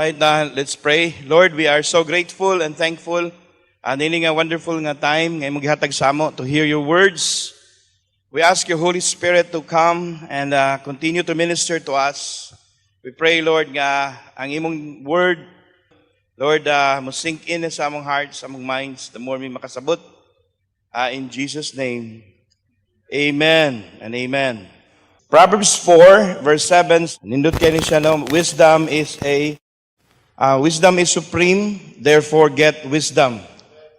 Alright, let's pray. Lord, we are so grateful and thankful. Nini nga wonderful nga time ngay maghatag samo to hear your words. We ask your Holy Spirit to come and continue to minister to us. We pray, Lord, nga ang imong word, Lord, mo sink in sa among hearts, sa among minds, the more may makasabot. In Jesus' name, amen and amen. Proverbs 4, verse 7, nindot kayo siya, no? Wisdom is supreme, therefore get wisdom.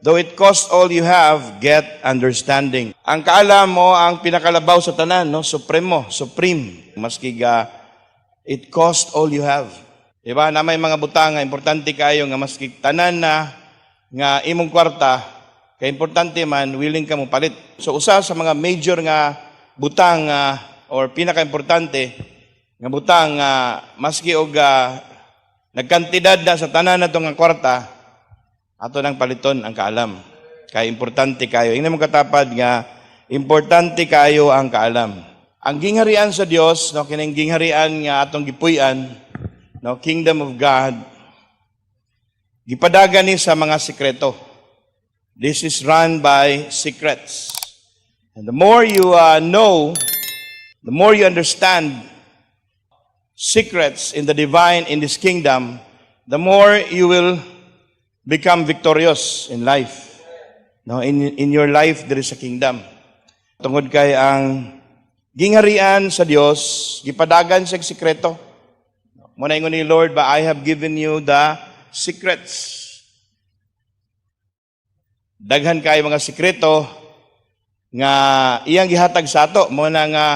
Though it cost all you have, get understanding. Ang kaalam mo, ang pinakalabaw sa tanan, no? Supreme. Maski it cost all you have. Diba? Na may mga butang nga importante kayo nga maski tanan na nga imong kwarta, kaya importante man, willing ka mo palit. So usa sa mga major nga butang or pinaka-importante nga butang maski og nagkantidad na sa tanan na itong kwarta, ato nang paliton ang kaalam. Kaya importante kayo. Ingnan mo katapad nga, importante kayo ang kaalam. Ang gingharian sa Dios, no, kining gingharian nga atong gipuy-an, no, Kingdom of God, gipadagan ni sa mga sikreto. This is run by secrets. And the more you know, the more you understand secrets in the divine, in this kingdom, the more you will become victorious in life. No, in your life, there is a kingdom. Tungod kay ang gingharian sa Dios, gipadagan sa sikreto. Muna ingon ni Lord, but I have given you the secrets. Daghan kay mga sikreto nga iyang gihatag sa ato. Muna nga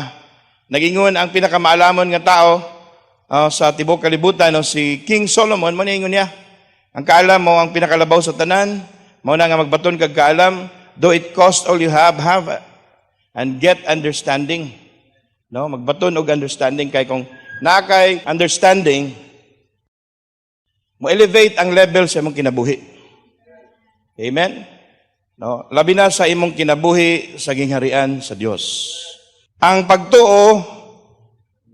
nagingon ang pinakamaalamon nga tao sa tibok kalibutan, no, si King Solomon, mo ingon niya, ang kaalam mo, ang pinakalabaw sa tanan, mo na nga magbaton kag kaalam, though it cost all you have, and get understanding. No, magbaton og understanding, kay kung nakay understanding, mo elevate ang level sa imong kinabuhi. Amen? No, labi na sa imong kinabuhi sa gingharian sa Dios. Ang pagtuo,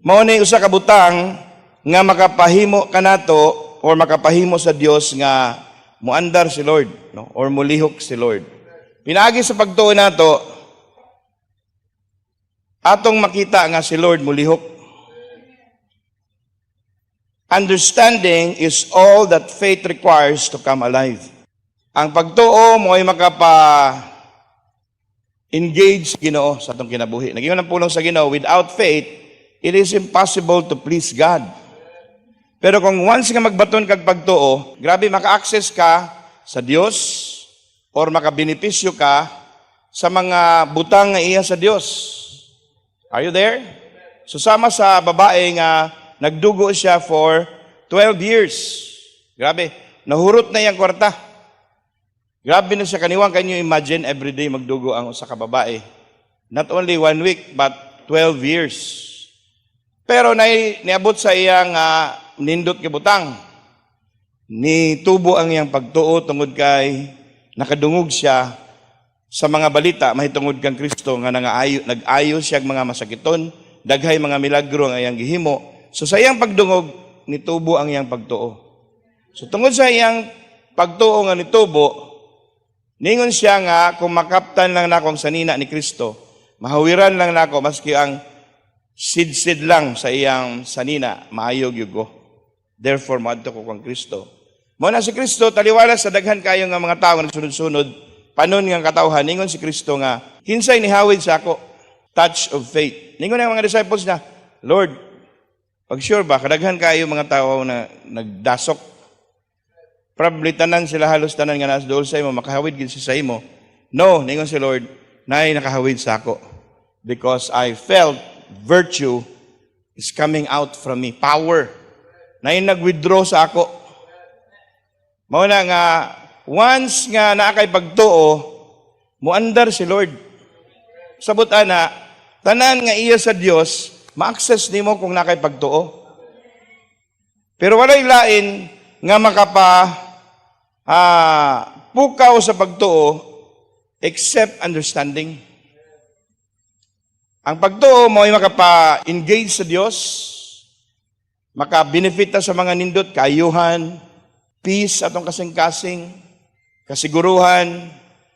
mao ni usa ka butang nga makapahimo kanato or makapahimo sa Dios nga muandar si Lord, no, or mulihok si Lord. Pinaagi sa pagtuo nato atong makita nga si Lord mulihok. Understanding is all that faith requires to come alive. Ang pagtuo mo ay engage Ginoo sa atong kinabuhi. Nagingon ang pulong sa Ginoo, without faith, it is impossible to please God. Pero kung once nga magbaton kag pagtuo, grabe maka-access ka sa Dios or makabenepisyo ka sa mga butang nga iya sa Dios. Are you there? So sama sa babae nga nagdugo siya for 12 years. Grabe, nahurot na iyang kwarta. Grabe na siya kaniwang. Can you imagine everyday magdugo ang usa ka babae? Not only 1 week, but 12 years. Pero niabot sa iyang nindot kibutang. Ni tubo ang iyang pagtuo tungod kay nakadungog siya sa mga balita mahitungod kang Kristo nga nag-ayo siya mga masakiton, daghay mga milagro ang iyang gihimo. So sa iyang pagdungog, nitubo ang iyang pagtuo. So tungod sa iyang pagtuo nga nitubo, ningon siya nga kung makaptan lang nako ang sanina ni Kristo, mahawiran lang nako maski ang sid lang sa iyang sanina, maayog yugo. Therefore, maadto ko kang Kristo. Muna si Kristo, taliwala sa daghan kayo nga mga tao nga sunod-sunod, panon nga katawhan, ningon si Kristo nga, kinsay nihawid sa ako, touch of faith. Ningon ang mga disciples niya, Lord, pag sure ba, kadaghan kayo mga tao na nagdasok, probably tanan sila halos tanan nga nasa dool sa imo, makahawid gid sa imo. No, ningon si Lord, nay nakahawid sa ako. Because I felt virtue is coming out from me. Power. Nay nag-withdraw sa ako. Mao na nga, once nga naakay pagtuo, muandar si Lord. Sabot ana, tanan nga iya sa Dios, ma-access nimo kung nakay pagtuo. Pero walay lain nga pukaw sa pagtuo except understanding. Ang pagtuo mo ay makapa-engage sa Diyos, maka-benefit ta sa mga nindot, kaayuhan, peace atong kasing-kasing, kasiguruhan,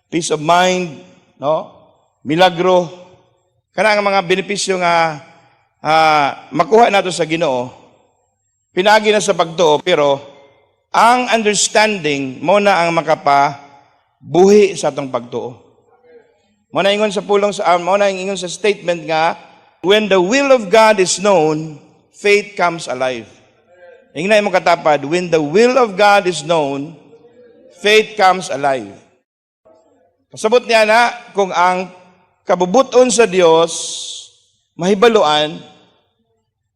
peace of mind, no? Milagro, kana nga mga benepisyo nga makuha nato sa Ginoo, pinagi na sa pagtuo, pero ang understanding mo na ang makapabuhi sa atong pagtuo. Mo na ingon sa pulong sa mo na ingon sa statement nga, when the will of God is known, faith comes alive. Ingna mo katapad, when the will of God is known, faith comes alive. Pasabot niya na kung ang kabubuton sa Dios mahibaluan,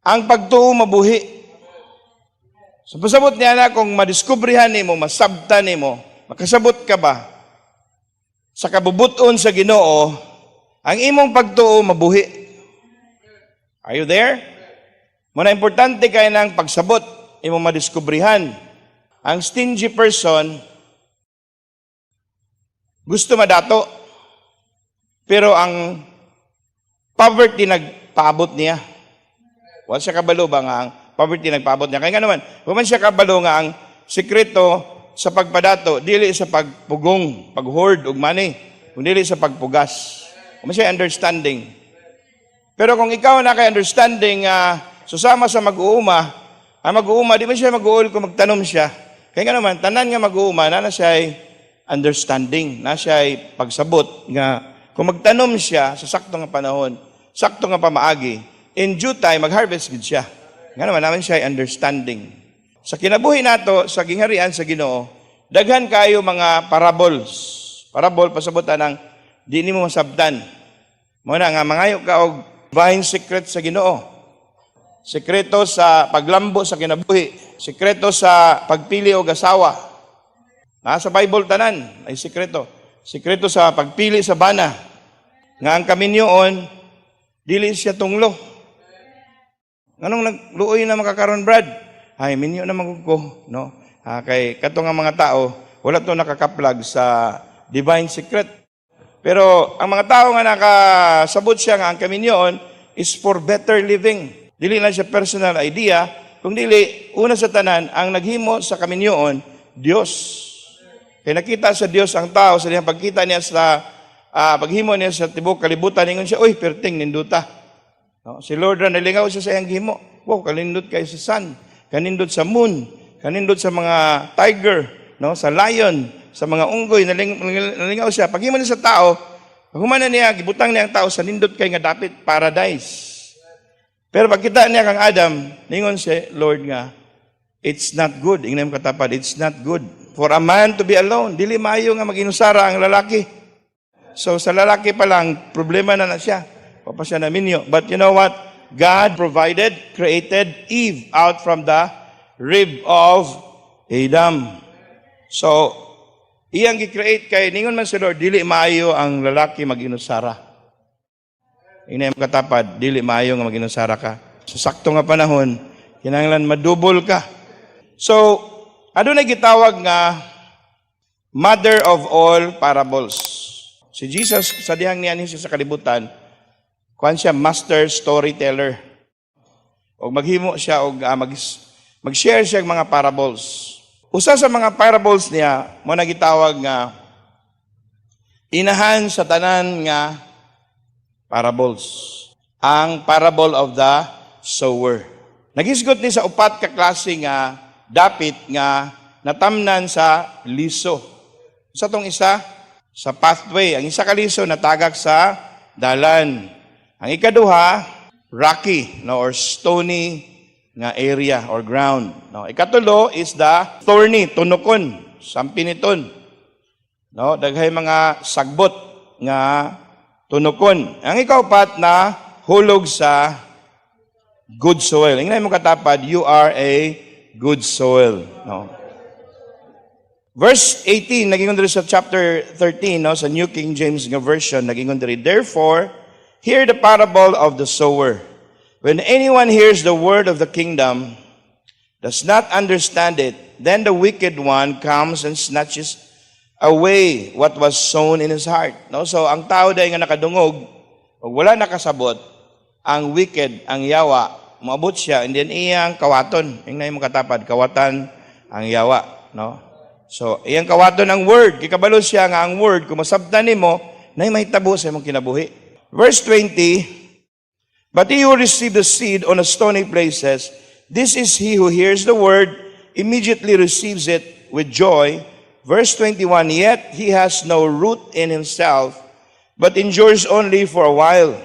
ang pagtuo mabuhi. So pasabot niya na kung madiskubrihan nimo, masabtan nimo, makasabot ka ba sa kabubuton sa Ginoo, ang imong pagtuo mabuhi. Are you there? Muna importante kay ng pagsabot, imong madiskubrihan. Ang stingy person, gusto madato, pero ang poverty nagpaabot niya. Wala siya kabalo ba nga ang poverty nagpaabot niya? Kaya nga naman, human siya kabalo nga ang sikreto sa pagpadato, dili sa pagpugong, pag-hoard og money, kundi sa pagpugas. Human siya understanding. Pero kung ikaw na kay understanding, susama sa mag-uuma, ang mag-uuma, di man siya mag-uul kung magtanom siya. Kaya nga naman, tanan nga mag-uuma, na siya ay understanding, na siya ay pagsabot, nga kung magtanom siya sa sakto nga panahon, sakto nga pamaagi, in due time, mag-harvest gid siya. Nga naman, naman siya ay understanding. Sa kinabuhi nato, sa gingharian sa Ginoo, daghan kayo mga parables. Parable, pasabutan ng di nimo masabtan. Muna nga, mangayo ka og divine secret sa Ginoo. Sekreto sa paglambo sa kinabuhi. Sekreto sa pagpili og asawa. Nasa Bible tanan, ay sekreto. Sekreto sa pagpili sa bana. Nga ang kaminyoon, dili siya tunglo. Anong nagluoy na makakaroon, Brad? Ay, minyo na magugko, no? Kay kato nga mga tao, wala to nakakaplag sa divine secret. Pero ang mga tao nga nakasabot siya nga ang kaminyoon is for better living. Dili na siya personal idea, kung dili, una sa tanan, ang naghimo sa kaminyoon, Diyos. Kaya nakita sa Diyos ang tao, sa diyang pagkita niya sa, paghimo niya sa tibok kalibutan, ingon siya, uy, perting, ninduta. No? Si Lord na nalingaw siya sa iyang himo. Wow, kanindot kayo sa sun, kanindot sa moon, kanindot sa mga tiger, no? Sa lion, sa mga unggoy, nalingaw siya. Paghimo niya sa tao, paghumanan niya, gibutang niya ang tao sa nindot kay nga dapit paradise. Pero pagkita niya kang Adam, ningon siya, Lord nga, it's not good. Ingnan mo katapad, it's not good for a man to be alone. Dili maayo nga mag-inusara ang lalaki. So sa lalaki pa lang, problema na siya. Papa siya na minyo. But you know what? God created Eve out from the rib of Adam. So, iyang gi-create kay ningon man si Lord, dili maayo ang lalaki mag-inusara. Ingnan mo katapad, dili maayo nga mag-inusara ka. Sa sakto nga panahon, kinahanglan madubol ka. So, adunay gitawag nga mother of all parables. Si Jesus, sa dihang niya siya sa kalibutan, kuhan siya master storyteller. O maghimo siya, o mag-share siya ng mga parables. Usa sa mga parables niya, mo nagitawag nga inahan sa tanan nga parables. Ang parable of the sower. Nagisgot ni sa upat ka klase nga dapit nga natamnan sa liso. Sa tong isa, sa pathway. Ang isa ka liso natagak sa dalan. Ang ikaduha, rocky, no, or stony nga area or ground. No, ikatulo is the thorny, tunukon, sampiniton. No, daghay mga sagbot nga tunukon. Ang ikaupat na hulog sa good soil. Ingnan mo katapad, you are a good soil. No. Verse 18, nagingon diri sa chapter 13, no, sa New King James Version, nagingon diri, therefore, hear the parable of the sower. When anyone hears the word of the kingdom, does not understand it, then the wicked one comes and snatches away what was sown in his heart. No? So, ang tao dahil nga nakadungog, o wala nakasabot, ang wicked, ang yawa, maabot siya, and then iyang kawaton. Yung na yung katapad, kawatan ang yawa. No? So, iyang kawaton ang word. Kikabalo siya nga ang word, kung masabtan nimo, na may tabo sa imong kinabuhi. Verse 20, but he who received the seed on the stony places, this is he who hears the word, immediately receives it with joy. Verse 21, yet he has no root in himself, but endures only for a while.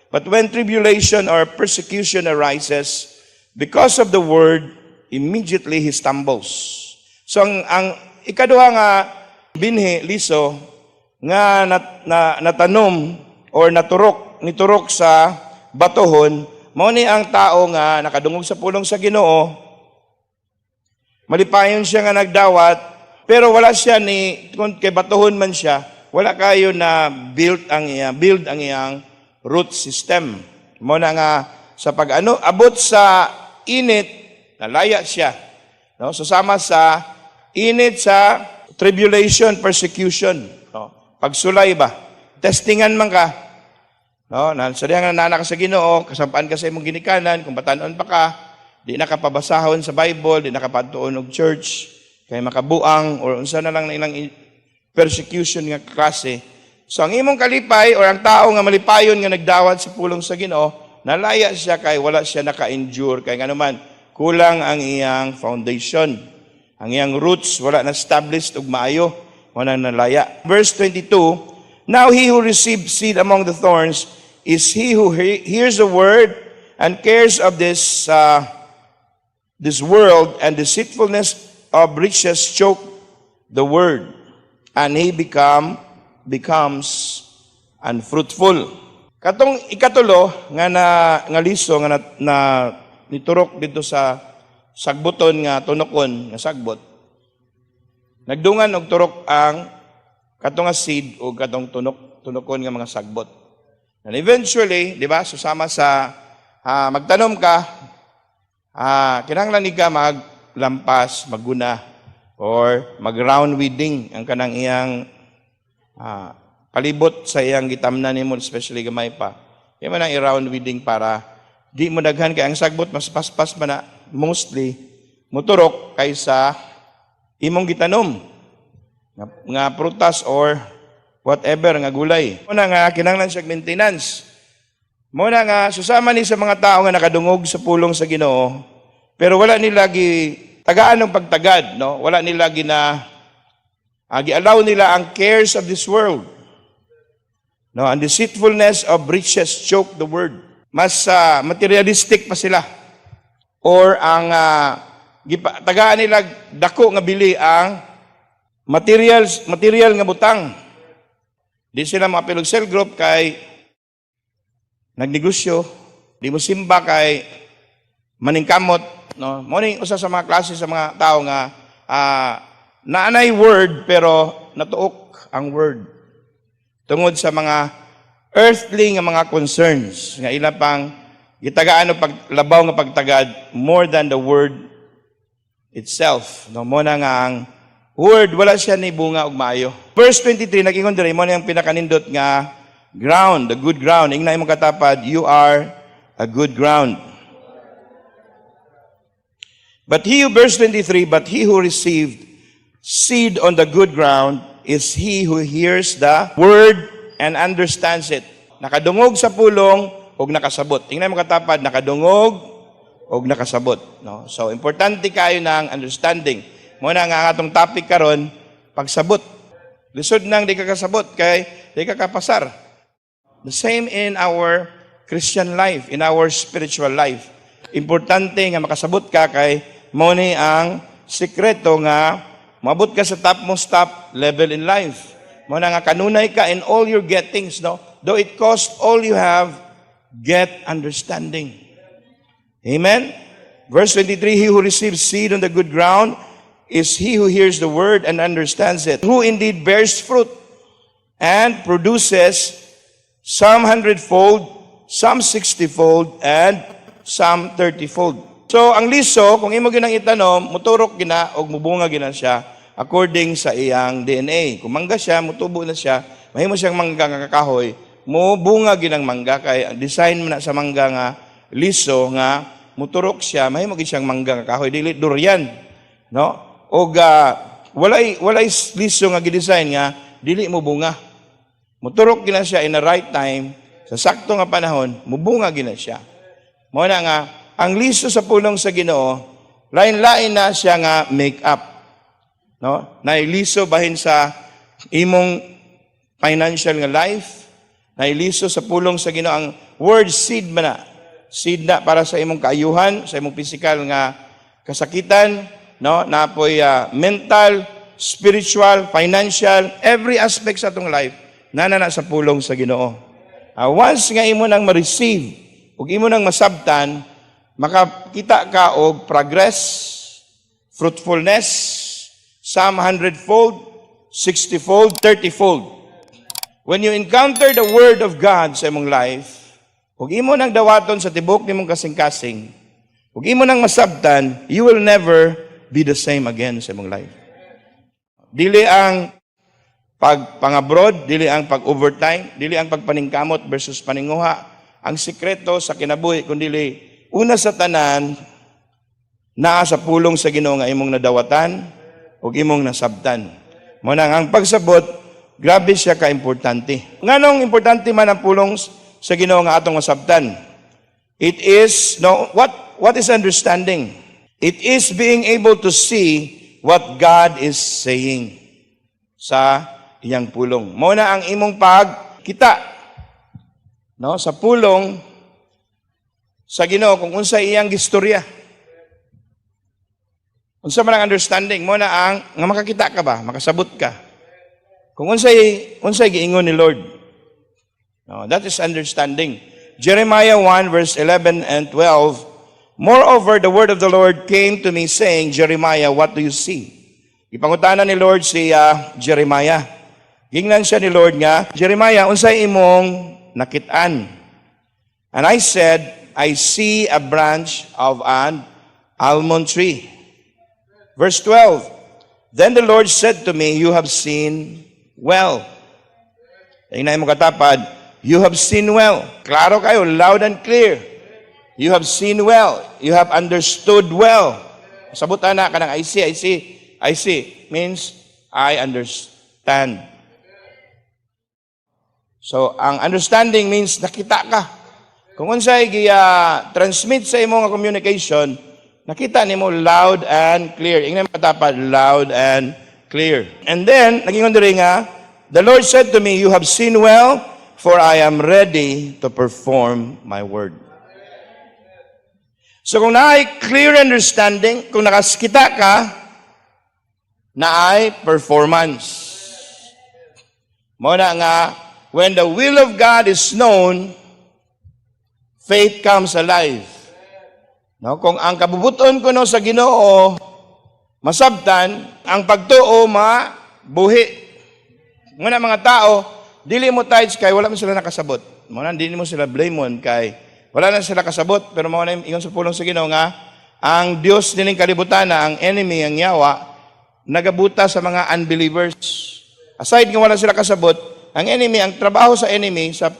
But when tribulation or persecution arises, because of the word, immediately he stumbles. So ang ikaduha nga binhi, liso, nga natanom or niturok sa batohon, mao ni ang tao nga nakadungog sa pulong sa Ginoo, malipayon siya nga nagdawat, pero wala siya kung kay batohon man siya, wala kayo na build ang iyang root system. Mao na nga sa abot sa init, nalaya siya. No? Susama sa init sa tribulation, persecution. No? Pagsulay ba? Testingan man ka. No, sadihan nga nana ka sa Ginoo, kasampaan ka sa imong ginikanan, kung batanon pa ka, di nakapabasahon sa Bible, di nakapatuon og church, kay makabuang or unsa na lang na ilang persecution nga klase. So ang imong kalipay or ang tao nga malipayon nga nagdawat sa pulong sa Ginoo, nalaya siya kay wala siya naka-endure kay nganuman kulang ang iyang foundation. Ang iyang roots wala na established ug maayo, wala nalaya. Verse 22, now he who received seed among the thorns is he who hears the word and cares of this world, and deceitfulness of riches choke the word, and he becomes unfruitful. Katong ikatulo nga liso nga niturok dito sa sagbuton nga tunokon nga sagbot. Nagdungan og turok ang katong nga seed o katong tunokon nga mga sagbot. And eventually, di ba, susama sa magtanom ka, kinahanglan ka maglampas, magguna, or mag-round weeding ang kanang iyang palibot sa iyang gitamnan nimo, especially gamay pa. Kaya man ang i-round weeding para di mo daghan kay ang sagbot, mas paspas man na mostly muturok kaysa imong gitanom nga prutas or whatever nga gulay. Muna nga kinahanglan siya maintenance. Muna nga susama ni sa mga tao nga nakadungog sa pulong sa Ginoo, pero wala nila tagaan ng pagtagad, no? Wala nila gi-allow nila ang cares of this world. No, and deceitfulness of riches choke the word. Mas materialistic pa sila. Or ang tagaan nila dako nga bili ang material nga butang. Di sila mapilog cell group kay nagnegosyo, di mo simba kay maningkamot, no? Morning usa sa mga klase sa mga tao nga naanay word pero natuok ang word tungod sa mga earthly nga mga concerns nga ila pang gitagaan og paglabaw nga pagtagad more than the word itself. No, mo na nga ang word wala siya ni bunga og maayo. Verse 23 nagingon diri mo na yung pinakanindot nga ground, the good ground. Ingna imong katapad, you are a good ground. But he who, verse 23, but he who received seed on the good ground is he who hears the word and understands it. Nakadungog sa pulong og nakasabot. Ingna imong katapad, nakadungog og nakasabot. No? So, importante kayo ng understanding. Muna nga atong topic karon, pagsabot. Lisod nang di ka kasabot, kay di ka kapasar. The same in our Christian life, in our spiritual life. Importante nga makasabot ka kay mo ni ang sikreto nga mabot ka sa topmost top level in life. Muna nga kanunay ka in all your gettings, no? Though it cost all you have, get understanding. Amen? Verse 23, he who receives seed on the good ground is he who hears the word and understands it, who indeed bears fruit and produces some 100-fold, some 60-fold, and some 30-fold. So, ang liso, kung imo ginang itanom, muturok gina o mubunga gina siya according sa iyang DNA. Kung mangga siya, mutubo na siya, mahimo siyang mangga nga kakahoy, mubunga ginang mangga, kay design mo na sa mangga nga liso nga muturok siya, mahimo gid siyang mangga nga kahoy, dili durian, no? Og walay liso nga gidesign nga dili mo bunga. Muturok gina siya in the right time, sa sakto nga panahon, mubunga gina siya. Mao na nga ang liso sa pulong sa Ginoo, lain-lain na siya nga make up, no? Nailiso bahin sa imong financial nga life, nailiso sa pulong sa Ginoo ang word seed man na. Seed na para sa imong kaayuhan, sa imong physical nga kasakitan, no? Napoy mental, spiritual, financial, every aspect sa atong life na sa pulong sa Ginoo. Once nga imo nang ma-receive ug imo nang masabtan, makakita ka og progress, fruitfulness, some 100-fold, 60-fold, 30-fold. When you encounter the Word of God sa imong life, ug imo nang dawaton sa tibok nimong kasing-kasing, ug imo nang masabtan, you will never be the same again sa imong life. Dili ang pag-abroad, dili ang pag-overtime, dili ang pagpaningkamot versus paninguha. Ang sikreto sa kinabuhi, kundi una sa tanan, naa sa pulong sa Ginoo nga imong nadawatan ug imong nasabtan. Mo nang ang pagsabot, grabe siya ka-importante. Nganong importante man ang pulong sa Ginoo nga atong masabtan? It is what is understanding? It is being able to see what God is saying sa iyang pulong. Mo na ang imong pagkita, no, sa pulong sa Ginoo kung unsa iyang gistorya. Unsa man ang understanding mo na ang nga makakita ka ba, makasabot ka. Kung unsay giingon ni Lord. No, that is understanding. Jeremiah 1 verse 11 and 12. Moreover, the word of the Lord came to me saying, Jeremiah, what do you see? Ipangutana ni Lord si Jeremiah. Gingnan siya ni Lord nga, Jeremiah, unsay imong nakitaan? And I said, I see a branch of an almond tree. Verse 12, then the Lord said to me, you have seen well. Tingnan mo katapad, you have seen well. Klaro kayo, loud and clear. You have seen well. You have understood well. Sabutan na ka ng I see. I see means I understand. So, ang understanding means nakita ka. Kung unsay transmit sa imong communication, nakita nimo loud and clear. Ingnan matapad, loud and clear. And then, naging diri nga, the Lord said to me, you have seen well, for I am ready to perform my word. So kung naay clear understanding, kung nakaskita ka, naay performance. Muna nga, when the will of God is known, faith comes alive. No, kung ang kabubuton ko no sa Ginoo masabtan, ang pagtuo mabuhi. Muna mga tao, dili mo tides kay wala man sila nakasabot. Muna dili mo sila blame mon kay wala na sila kasabot, pero mao na ingon sa pulong sa Ginoo nga ang Dios nining kalibutan na ang enemy, ang yawa, nagabuta sa mga unbelievers. Aside nga wala sila kasabot, ang enemy, ang trabaho sa enemy sa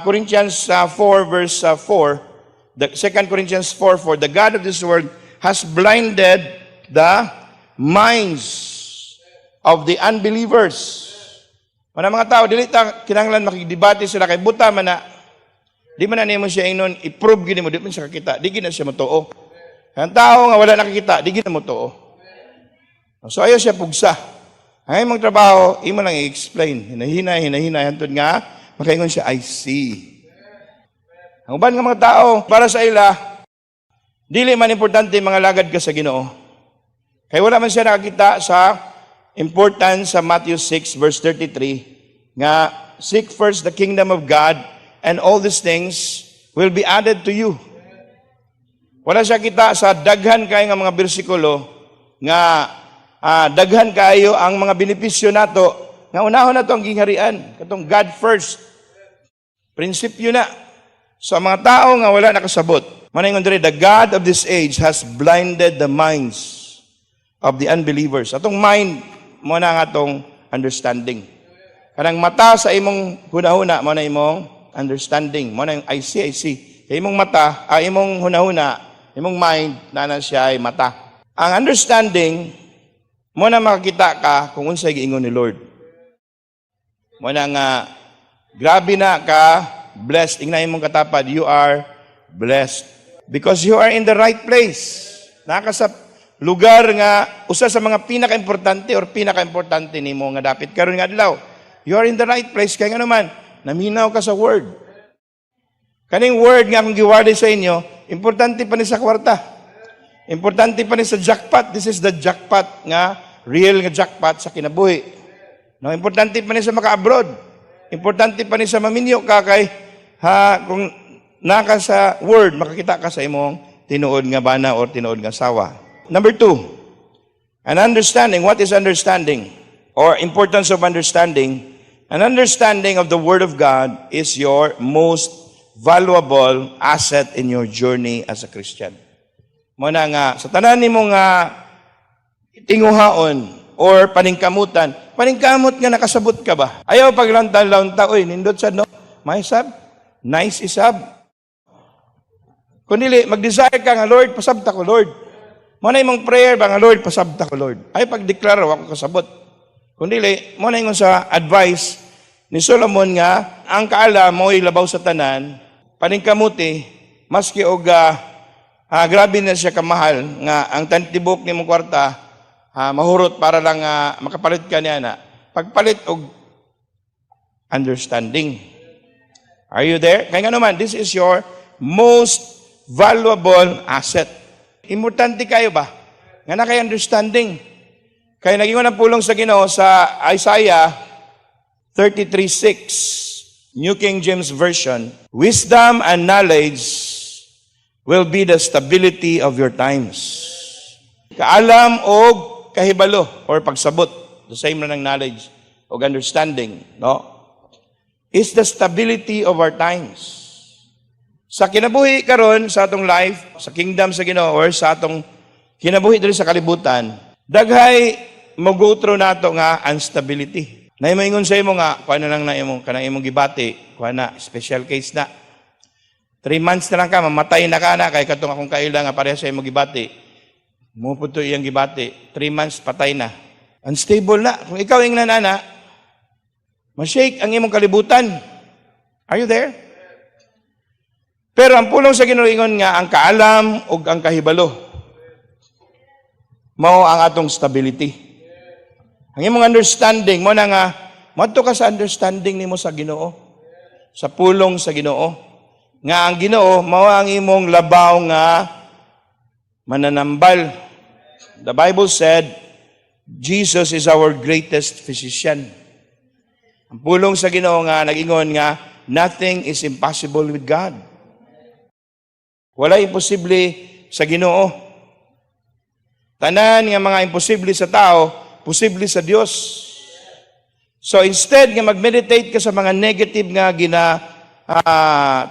Corinthians 4 verse 4, the 2 Corinthians 4:4, the God of this world has blinded the minds of the unbelievers. Mga tao, dili ta kinahanglan makidebate sila kay buta man na. Di man na nimo siya ingnon i-prove gini mo di man siya kakita, di gina siya matuo. Ang tao nga wala nakikita, di gina mo tuo. So ayo siya pugsa. Ang imong trabaho, imo lang i-explain. Hinahina hantod nga makaingon siya, I see. Ang uban nga mga tao, para sa ila, dili man importante mga lagad ka sa Ginoo. Kaya wala man siya nakakita sa importance sa Matthew 6 verse 33 nga seek first the kingdom of God and all these things will be added to you. Wala siya kita sa daghan kayo nga mga bersikulo nga daghan kayo ang mga benepisyo nato nga unahon na to ang gingharian, katong God first. Prinsipyo na. So ang mga tao nga wala nakasabot, maningon diri, the God of this age has blinded the minds of the unbelievers. Atong mind mo na nga atong understanding. Kanang mata sa imong hunahuna mo na imong understanding. Mo na yung I see. Kay imong mata, imong hunahuna, imong mind, na siya ay mata. Ang understanding, mo na makakita ka kung unsay giingon ni Lord. Mo na nga, grabe na ka, blessed. Ingnan imong katapad, you are blessed. Because you are in the right place. Naka sa lugar nga, usa sa mga pinaka-importante or pinaka-importante ni mo nga dapit karon nga adlaw. You are in the right place. Kaya nga naman, naminaw ka sa word. Kaning word nga kung giwali sa inyo, importante pa ni sa kwarta. Importante pa ni sa jackpot. This is the jackpot nga, real nga jackpot sa kinabuhi. No, importante pa ni sa maka-abroad. Importante pa ni sa maminyo ka kay, kung naka sa word, makakita ka sa imong tinuod nga bana or tinuod nga sawa. Number 2, an understanding. What is understanding? Or importance of understanding. An understanding of the Word of God is your most valuable asset in your journey as a Christian. Muna nga, sa tanan nimo nga tinguhaon or paningkamutan, paningkamot nga nakasabot ka ba? Ayaw paglantan-lantan, oy, nindot sa no, may sab, nice isab. Kundi mag-desire ka nga, Lord, pasabta ko, Lord. Muna imong prayer ba nga, Lord, pasabta ko, Lord. Ay pagdeklaro ako kasabot. Kundi muna yung sa advice ni Solomon nga, ang kaala mo'y labaw sa tanan, paningkamuti, maski og grabe na siya kamahal, nga ang tantibok ni mong kwarta, mahurot para lang makapalit ka niya na. Pagpalit og understanding. Are you there? Kaya nga naman, this is your most valuable asset. Importante kayo ba? Nga na kayo understanding. Kaya naging ng pulong sa Ginoo sa Isaiah 33:6, New King James Version, wisdom and knowledge will be the stability of your times. Kaalam o kahibalo or pagsabot, the same na ng knowledge o understanding, no? Is the stability of our times. Sa kinabuhi karon sa atong life, sa kingdom sa Ginoo or sa atong kinabuhi diri sa kalibutan, daghay mag-go-through nato nga instability. Na ingon sa imo nga, kuha na lang na imong kanang imong gibati, kuha na special case na. 3 months na lang ka, mamatay na ka na kay katong akong kaila nga pareha sa imong gibati. Mupod to iyang gibati, 3 months patay na. Unstable na. Kung ikaw ing nanana, ma-shake ang imong kalibutan. Are you there? Pero ang pulong sa Ginoo ingon nga ang kaalam ug ang kahibalo mao ang atong stability. Ang imong understanding mo na nga madto ka sa understanding nimo sa Ginoo, sa pulong sa Ginoo, nga ang Ginoo mao ang imong labaw nga mananambal. The Bible said Jesus is our greatest physician. Ang pulong sa Ginoo nga nag-ingon nga nothing is impossible with God. Wala imposible sa Ginoo. Tanan nga mga imposible sa tao, posible sa Dios. So instead nga mag-meditate ka sa mga negative nga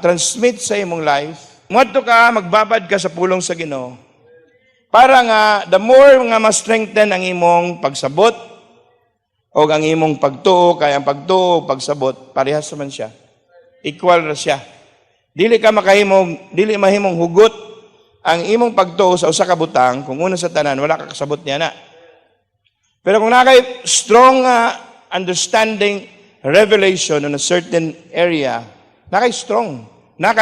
transmit sa imong life, ngadto ka magbabad ka sa pulong sa Ginoo. Para nga the more nga ma-strengthen ang imong pagsabot o ang imong pagtuo, kaya ang pagtuo, pagsabot, parehas man siya. Equal na siya. Dili mahimong hugot ang imong pagtuo sa usa ka butang kung una sa tanan wala ka kasabot niya na. Pero kung nakay strong understanding, revelation on a certain area, nakay strong na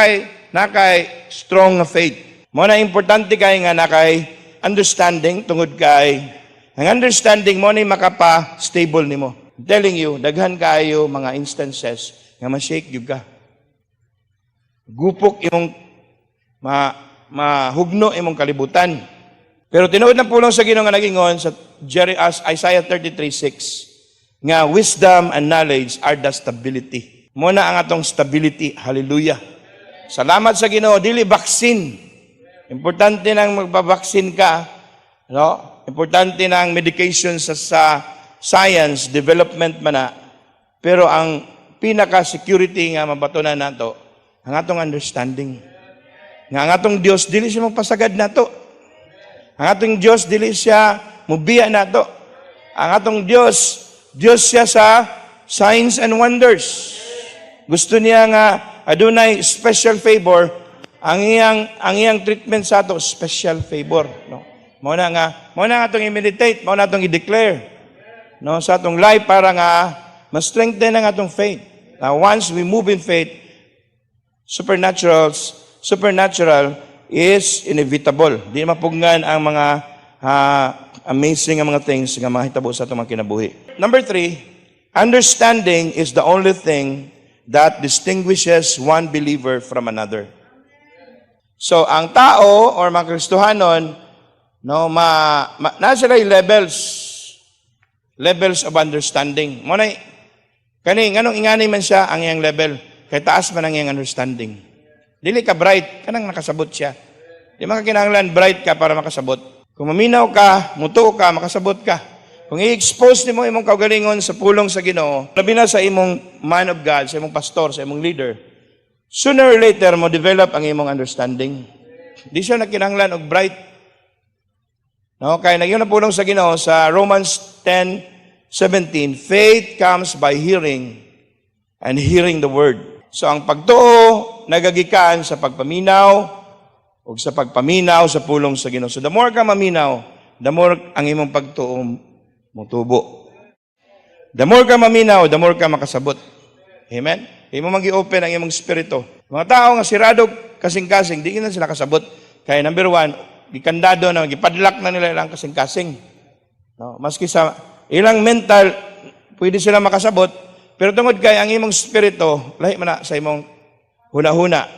faith. Mo na importante kay nga nakay understanding tungod kay ang understanding mo na makapa-stable nimo. I'm telling you, daghan kayo mga instances nga ma-shake gyud ka. Gupok imong mahugno imong kalibutan. Pero tinuod ng pulong sa Ginoo nga nagingon sa Isaiah 33:6 nga wisdom and knowledge are the stability. Muna ang atong stability. Hallelujah. Salamat sa Ginoo, dili vaccine. Importante nang magba-vaccine ka, no? Importante nang medication sa science development man na. Pero ang pinaka-security nga mabatunan nato ang atong understanding. Nga ang atong Dios dili siya magpasagad nato. Ang atong Dios dili siya mubiya nato. Ang atong Dios siya sa signs and wonders. Gusto niya nga adunay special favor ang iyang treatment sa ato special favor, no. Mao na nga atong i-meditate, mao na atong i-declare, no, sa atong life para nga ma-strengthen ang atong faith. Now, once we move in faith, supernatural is inevitable. Di mapugnan ang mga amazing ang mga things nga mahitabo sa atong mga kinabuhi. Number 3, understanding is the only thing that distinguishes one believer from another. So, ang tao or mga Kristohanon, no, na sila yung levels of understanding. Mo na, anong ingani man siya ang iyang level, kay taas man ang iyang understanding. Dili ka bright, kanang nakasabot siya. Di man ka kinahanglan bright ka para makasabot. Kung maminaw ka, muto ka, makasabot ka. Kung i-expose nimo imong kaugalingon sa pulong sa Ginoo, labi na sa imong man of God, sa imong pastor, sa imong leader, sooner or later mo develop ang imong understanding. Di siya nakinahanglan og bright. No, kaya nagyon na pulong sa Ginoo sa Romans 10:17, faith comes by hearing and hearing the word. So ang pagtuo nagagikan sa pagpaminaw o sa pagpaminaw sa pulong sa Ginoo. So the more ka maminaw, the more ang imong pagtuo mutubo. The more ka maminaw, the more ka makasabot. Amen? Imo magi-open ang imong espiritu. Mga tao nga sirado kasing-kasing, di na sila kasabot. Kaya number 1, gikandado na, gipadlak na nila ilang kasing-kasing. No? Maski sa ilang mental, pwede sila makasabot, pero tungod kay ang imong spirito, lahi man na sa imong huna-huna.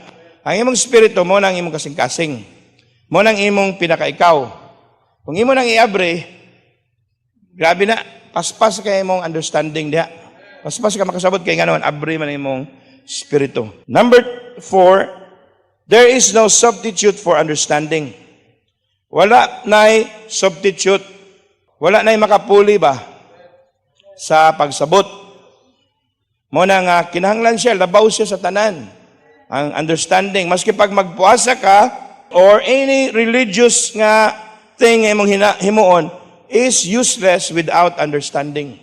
Ang imong spirito, mo nang imong kasing-kasing. Mo nang imong pinakaikaw. Kung imo nang iabre, grabe na, paspas kay imong understanding diha. Paspas ka makasabot kay nganon, abre man imong spirito. Number 4, there is no substitute for understanding. Wala na'y substitute. Wala na'y makapuli ba sa pagsabot. Mo na nga, kinahanglan siya, labaw siya sa tanan. Ang understanding. Maski pag magpuasa ka, or any religious nga thing imong himuon, is useless without understanding.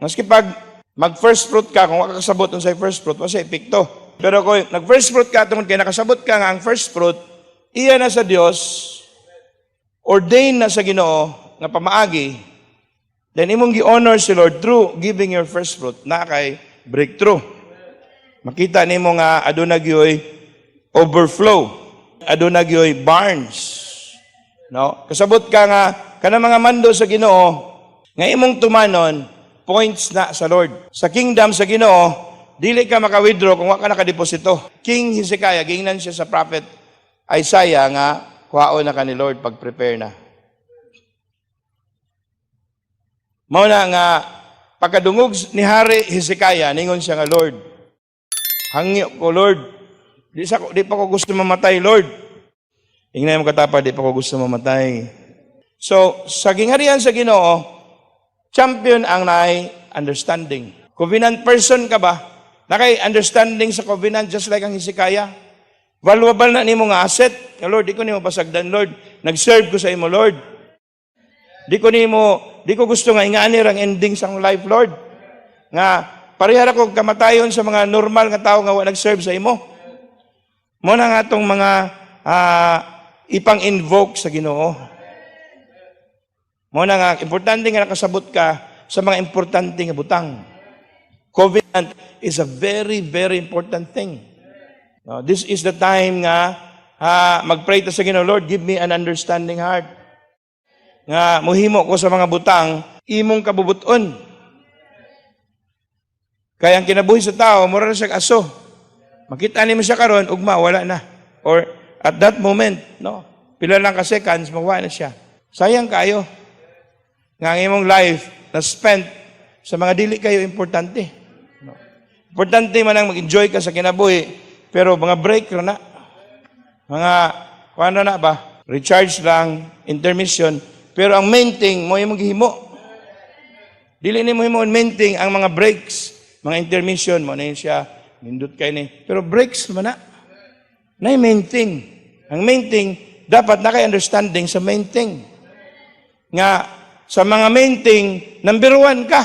Maski pag mag-first fruit ka, kung makakasabot nun sa first fruit, wala epekto. Pero kung nag-first fruit ka, tungkol kaya nakasabot ka nga ang first fruit, iya na sa Diyos, ordained na sa Ginoo nga pamaagi, then imong gi-honor si Lord through giving your first fruit na kay breakthrough. Makita nimo nga aduna gyoy overflow, aduna gyoy barns. No? Kasabot ka nga kana mga mando sa Ginoo nga imong tumanon points na sa Lord. Sa kingdom sa Ginoo, dili ka maka-withdraw kung wa ka nakadeposito. King Hezekiah, gingnan siya sa prophet Isaiah nga kuhaon na ka ni Lord, pag-prepare na. Mao na nga, pagkadungog ni Hari Hezekiah, ningon siya nga, Lord, hangyo ko, Lord, di pa ko gusto mamatay, Lord. Ingnan mo katapa, di pa ko gusto mamatay. So, sa gingharian sa Ginoo, champion ang naay understanding. Covenant person ka ba? Nakay understanding sa covenant just like ang Hezekiah. Valuable na nimo nga asset. Lord, di ko nimo pasagdan, Lord. Nag-serve ko sa imo, Lord. Di ko gusto nga ingani ang ending sa life, Lord. Nga, parihara ko kamatayon sa mga normal nga tao nga nag-serve sa imo. Mo na nga itong mga ipang-invoke sa Ginoo. Mo na nga, importante nga nakasabot ka sa mga importante nga butang. Covenant is a very, very important thing. No, this is the time nga mag-pray ta sa Ginoo, Lord, give me an understanding heart. Nga muhimo ko sa mga butang, imong kabubuton. Kaya ang kinabuhi sa tao, mura na siya aso. Makita nimo siya karon, ugma, wala na. Or at that moment, no, pila lang ka seconds, mawa na siya. Sayang kayo. Nga ang imong life na spent sa mga dili kayo importante. No. Importante man ang mag-enjoy ka sa kinabuhi, pero mga break na. Mga, paano na ba? Recharge lang, intermission. Pero ang main thing, mo yung maghihimo. Dili ni mo yung main thing, ang mga breaks, mga intermission, mo na yun siya, nindot kayo ni. Pero breaks naman na. Na yung main thing. Ang main thing, dapat naka-understanding sa main thing. Nga, sa mga main thing, number 1 ka.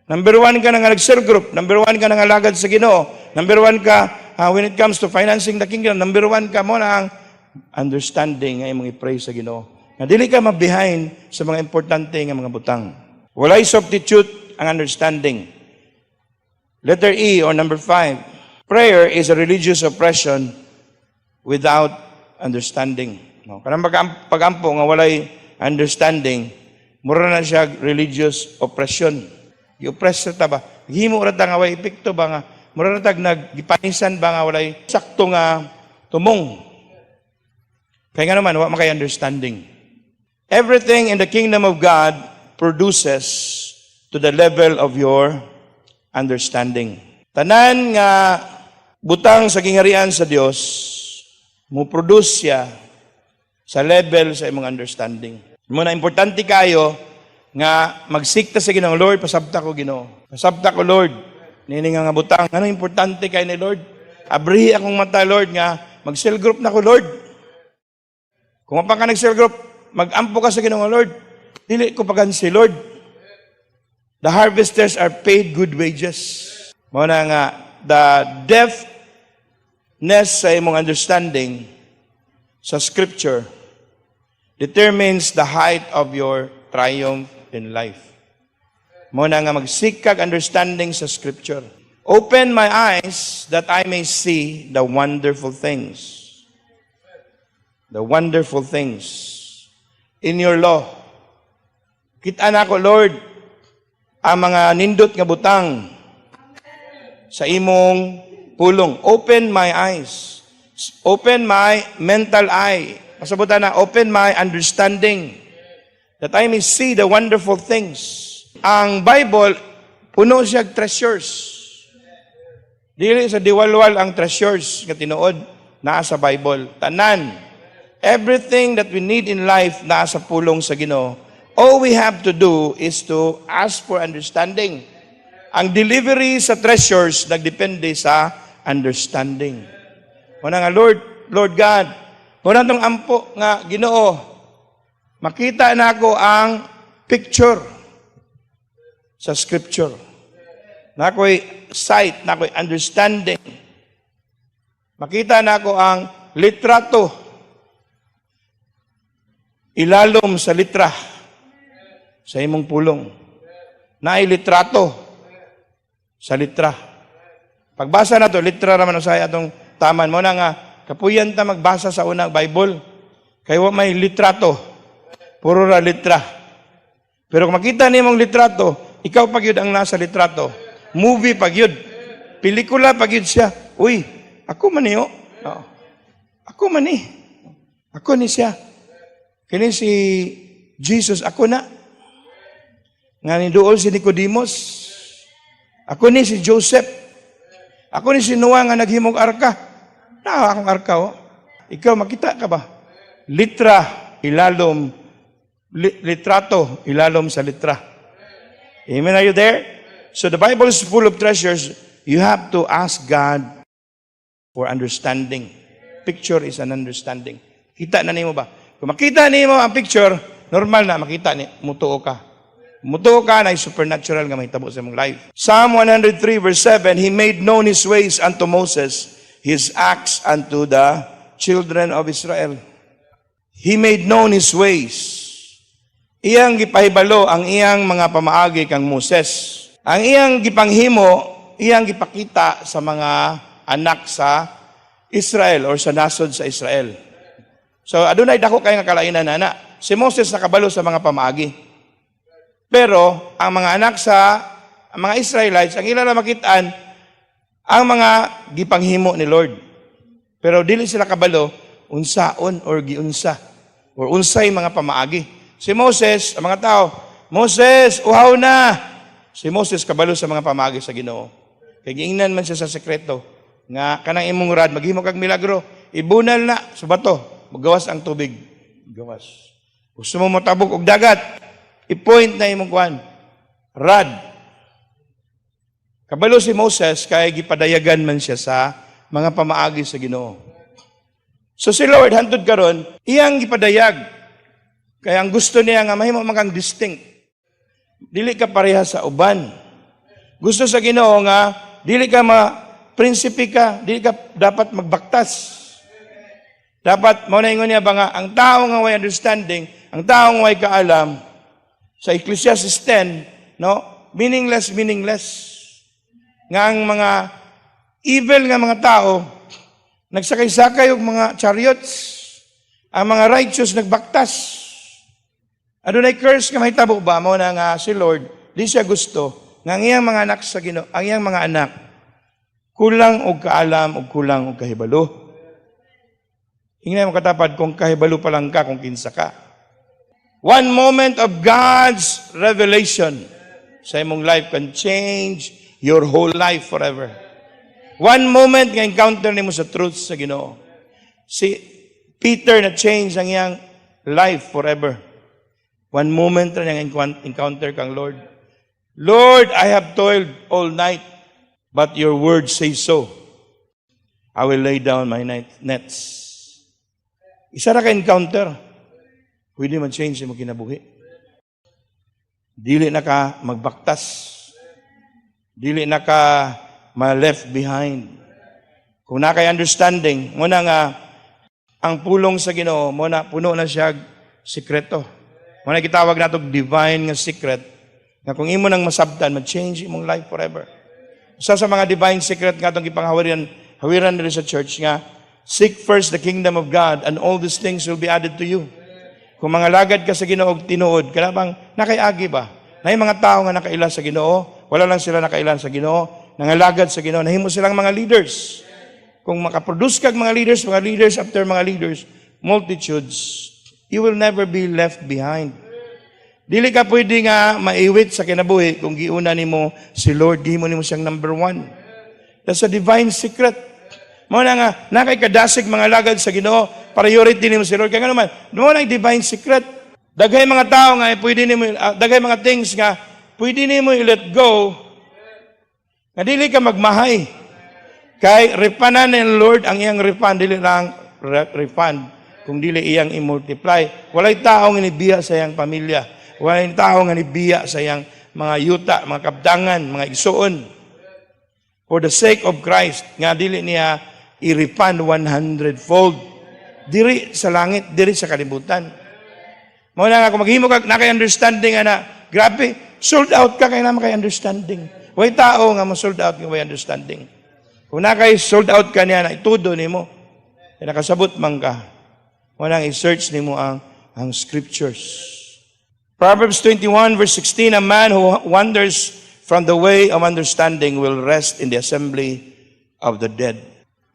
Number 1 ka na nga nag-serve group. Number 1 ka na nga lagad sa Ginoo. Number 1 ka when it comes to financing the kingdom, number one ka mo na ang understanding nga imong i-pray sa Ginoo. Nga dili ka ma-behind sa mga importante nga mga butang. Walay substitute ang understanding. Letter E or number 5. Prayer is a religious oppression without understanding. No, kanang pag-ampo nga walay understanding, mura na siya religious oppression. I-oppress ta ba? Himo ra ta nga way epekto ba nga mura na tag nagipanisan ba nga walay sakto nga tumong. Kaya nga naman wa makay understanding. Everything in the kingdom of God produces to the level of your understanding. Tanan nga butang sa gingharian sa Dios mo produce siya sa level sa imong understanding. Muna importante kayo nga magsikta sa Ginoo, Lord, pasabta ko Ginoo. Pasabta ko Lord. Nini nga butang, ano importante kay ni Lord? Abrihi akong mata Lord nga mag-cell group na ko Lord. Kung pa ka nag-cell group, mag-ampo ka sa Ginoo Lord. Dili ko pagansi Lord. The harvesters are paid good wages. Muna nga the depthness sa imong understanding sa scripture determines the height of your triumph in life. Muna nga magsikag understanding sa scripture. Open my eyes that I may see the wonderful things. The wonderful things in your law. Kita na ko, Lord, ang mga nindot nga butang sa imong pulong. Open my eyes. Open my mental eye. Pasabutan na, open my understanding that I may see the wonderful things. Ang Bible, puno siya treasures. Dili sa diwalwal ang treasures nga tinuod naa sa Bible. Tanan. Everything that we need in life naa sa pulong sa Ginoo. All we have to do is to ask for understanding. Ang delivery sa treasures nagdepende sa understanding. Muna nga, Lord God, muna itong ampo nga Ginoo, makita na ako ang picture sa scripture. Na ako'y sight, na ako'y understanding. Makita na ako ang litrato, ilalom sa litra sa imong pulong. Naay litrato sa litra. Pagbasa na to, litra naman sa atong taman mo na nga, kapuyan ta magbasa sa unang Bible. Kaya may litrato. Puro ra litra. Pero kung makita niyo mong litrato, ikaw pag yun ang nasa litrato. Movie pag yun. Pelikula pag yun siya. Uy, ako man niyo. No. Ako man ni. Ako ni siya. Kini si Jesus, ako na. Nga ni dool si Nicodemus. Ako ni si Joseph. Ako ni si Noah nga naghimog arka. Na akong arka, oh. Ikaw, makita ka ba? Litra, ilalom, litrato, ilalom sa litra. Amen, are you there? So the Bible is full of treasures. You have to ask God for understanding. Picture is an understanding. Kita na nimo ba? Kung makita nimo ang picture, normal na makita ni mutuo ka. Mutuo ka na supernatural nga mahitabo sa imong life. Psalm 103 verse 7, He made known His ways unto Moses, His acts unto the children of Israel. He made known His ways. Iyang gipahibalo ang iyang mga pamaagi kang Moses. Ang iyang gipanghimo, iyang gipakita sa mga anak sa Israel or sa nasod sa Israel. So adunay dako kay nga kalainan ana. Si Moses nakabalo sa mga pamaagi. Pero ang mga anak ang mga Israelites, ang ilang makitaan ang mga gipanghimo ni Lord. Pero dili sila kabalo unsaon or giunsa or unsay mga pamaagi. Si Moses, ang mga tao, Moses, uhaw na. Si Moses kabalo sa mga pamaagi sa Ginoo. Kay giingnan man siya sa sekreto nga kanang imong rad maghimo kag milagro, ibunal na sa bato, magawas ang tubig. Gawas. Gusto mo motabok og dagat, i-point na imong kuan. Rad. Kabalo si Moses kay gipadayagan man siya sa mga pamaagi sa Ginoo. So si Lord hantud karon, iyang gipadayag. Kaya ang gusto niya nga mahimo man kang distinct. Dili ka pareha sa uban. Gusto sa Ginoo nga dili ka prinsipe ka, di ka dapat magbaktas. Dapat, mauna ingon niya ba nga, ang tao nga way understanding, ang tao nga way kaalam, sa Ecclesiastes 10, no, meaningless. Nga ang mga evil nga mga tao, nagsakay-sakay og mga chariots, ang mga righteous nagbaktas. Adunay curse nga mahitabo ba, mauna nga si Lord, di siya gusto, nga ang iyang mga anak sa Ginoo, ang iyang mga anak, kulang og kaalam og kulang og kahibalo. Ingnan mo katapad kung kahibalo pa lang ka kung kinsa ka. One moment of God's revelation sa imong life can change your whole life forever. One moment nga encounter nimo sa truth sa Ginoo. Si Peter na change ang iyang life forever. One moment na niyang encounter kang Lord. Lord, I have toiled all night, but your word says so. I will lay down my nets. Isa ra ka encounter, pwede man change mo kinabuhi. Dili na ka magbaktas. Dili na ka ma-left behind. Kung na kay understanding, muna nga, ang pulong sa Ginoo, muna puno na siya sikreto. Muna gitawag nato divine nga secret, nga kung imo nang masabtan, mag-change imong life forever. Isa sa mga divine secret nga itong hawiran nila sa church nga, seek first the kingdom of God and all these things will be added to you. Kung mga lagad ka sa Ginoo og tinuod, kana bang nakaiagi ba? Nay mga tao nga nakaila sa Ginoo, wala lang sila nakailan sa Ginoo, nangalagad sa Ginoo, nahimo silang mga leaders. Kung makaproduce kag mga leaders after mga leaders, multitudes, you will never be left behind. Dili ka pwede nga maiwit sa kinabuhi kung giuna nimo si Lord, di mo nimo siyang number one. That's a divine secret. Mao na nga, nakay kadasig mga lagad sa Ginoo, priority nimo si Lord. Kaya nga naman, mao na divine secret. Daghay mga tao nga, pwede nimo, daghay mga things nga, pwede nimo i-let go, nga dili ka magmahay. Kay refanan ng Lord, ang iyang refund, dili lang refund, kung dili iyang i-multiply. Walay tao nga nibiya sa iyang pamilya. Walay tao nga nibiya sa iyang mga yuta, mga kabdangan, mga igsuon. For the sake of Christ, nga dili niya i-refund 100-fold. Diri sa langit, diri sa kalibutan. Mao na nga, kung maghimo ka, nakay-understanding na, grabe, sold out ka, kaya naman kay understanding. Way tao nga mo sold out, way understanding. Kung nakay sold out ka niya, na itudo ni mo, nakasabot man ka, walang i-search ni mo ang scriptures. Proverbs 21 verse 16, a man who wanders from the way of understanding will rest in the assembly of the dead.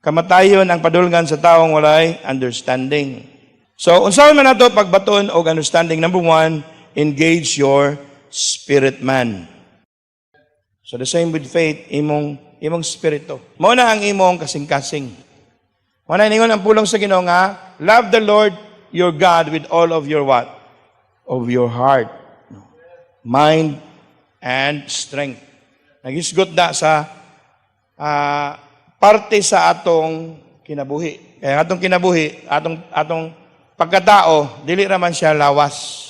Kamatayon ang padulngan sa taong walay understanding. So, unsaon man nato pagbaton og understanding? Number one, engage your spirit man. So, the same with faith, imong spirito. Mao na ang imong kasing-kasing. Mao na ningon ang pulong sa Ginoo nga, love the Lord your God with all of your what? Of your heart, mind, and strength. Nagisgot na sa parte sa atong kinabuhi. Kaya atong kinabuhi, atong pagkatao, dili raman siya lawas.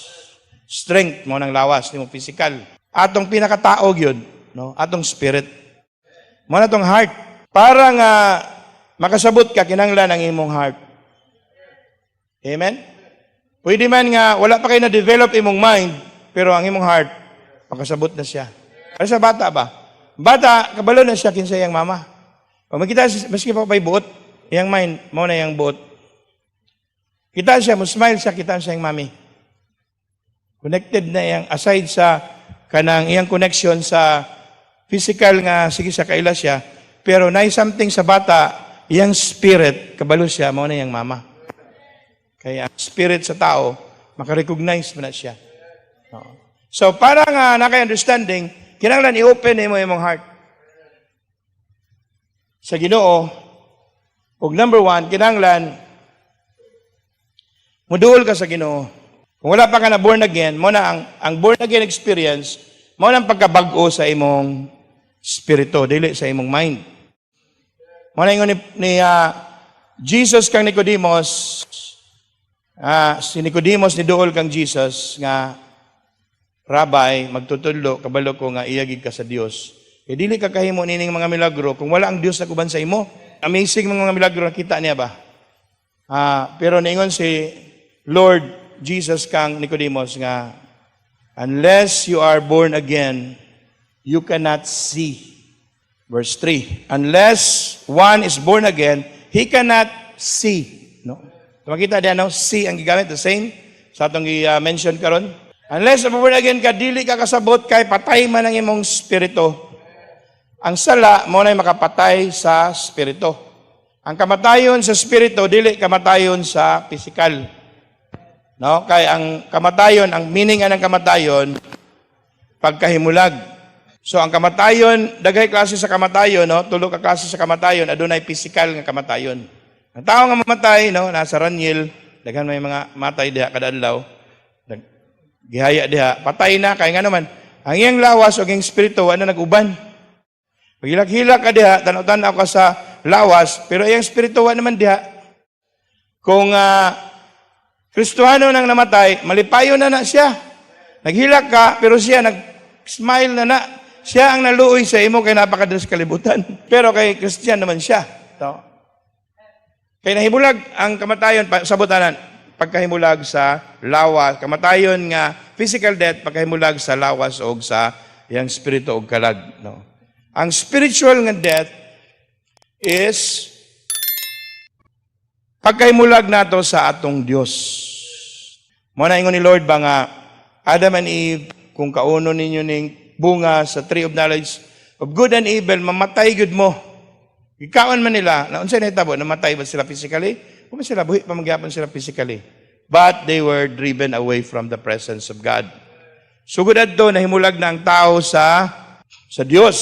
Strength mo ng lawas, ni mo physical. Atong pinakatao yun, no? Atong spirit. Mo na atong heart. Para nga makasabot ka kinahanglan ang imong heart. Amen? Pwede man nga, wala pa kayo na-develop imong mind, pero ang imong heart, makasabot na siya. Para sa bata ba? Bata, kabalo na siya kinsa iyang mama. O makita, maski pa pa'y buot, iyang mind, mo na iyang buot. Kita siya, mo-smile siya, kita siya iyang mami. Connected na iyang, aside sa kanang iyang connection sa physical nga, sige siya, kaila siya, pero na something sa bata, iyang spirit, kabalo siya, mo na iyang mama. Kaya spirit sa tao, makarecognize mo na siya. So, para nga naka-understanding, kinahanglan i-open mo imong heart. Sa Ginoo, ug number one, kinahanglan, muduol ka sa Ginoo. Kung wala pa ka na born again, mo na ang born again experience, mo na ang pagkabag-o sa imong spirito, dili sa imong mind. Mo na ingon ni Jesus kang Nicodemus, si Nicodemus ni duol kang Jesus nga, Rabbi, magtutudlo, kabalo ko nga iyagig ka sa Dios. Kaya dili ka kahimo nining mga milagro kung wala ang Dios naguban sa imo. Amazing mga milagro nakita niya ba? Pero niingon si Lord Jesus kang Nicodemus nga, unless you are born again, you cannot see. Verse 3, unless one is born again, he cannot see. No? Makita diyan, no? See ang gigamit, the same sa atong i-mention karon. Unless born again ka, dili ka kasabot kay patay man ang imong spirito. Ang sala mo na makapatay sa spirito. Ang kamatayon sa spirito, dili kamatayon sa physical. No? Kay ang kamatayon, ang meaning ng kamatayon, pagkahimulag. So ang kamatayon, daghay klase sa kamatayon, no? Tulo ka klase sa kamatayon, adunay physical nga kamatayon. Ang tao nga mamatay, no, nasa Raniel, daghan may mga matay diha kada adlaw. Gihaya diha, patay na kay nga naman. Ang iyang lawas o iyang espiritu ano nag-uban. Paghilak-hilak ka diha, tanaw-tanaw ka sa lawas, pero iyang espiritu naman diha. Kung Kristohano nang namatay, malipayo na siya. Naghilak ka, pero siya nag-smile na. Siya ang naluoy sa imo kay napakadalas kalibutan. Pero kay Christian naman siya. No? Kay nahimulag ang kamatayon, sabutanan, pagkahimulag sa lawas. Kamatayon nga physical death, pagkahimulag sa lawas o sa yang spirito o kalag. No? Ang spiritual nga death is pagkahimulag nato sa atong Dios. Muna ingon ni Lord ba nga, Adam and Eve, kung kauno ninyo ning bunga sa tree of knowledge of good and evil, mamatay gud mo. Ikawan man nila, na unsay nahitabo, namatay ba sila physically? Kung sila buhi pa magyapon sila physically. But they were driven away from the presence of God. Sugod adto nahimulag na ang tao sa Dios.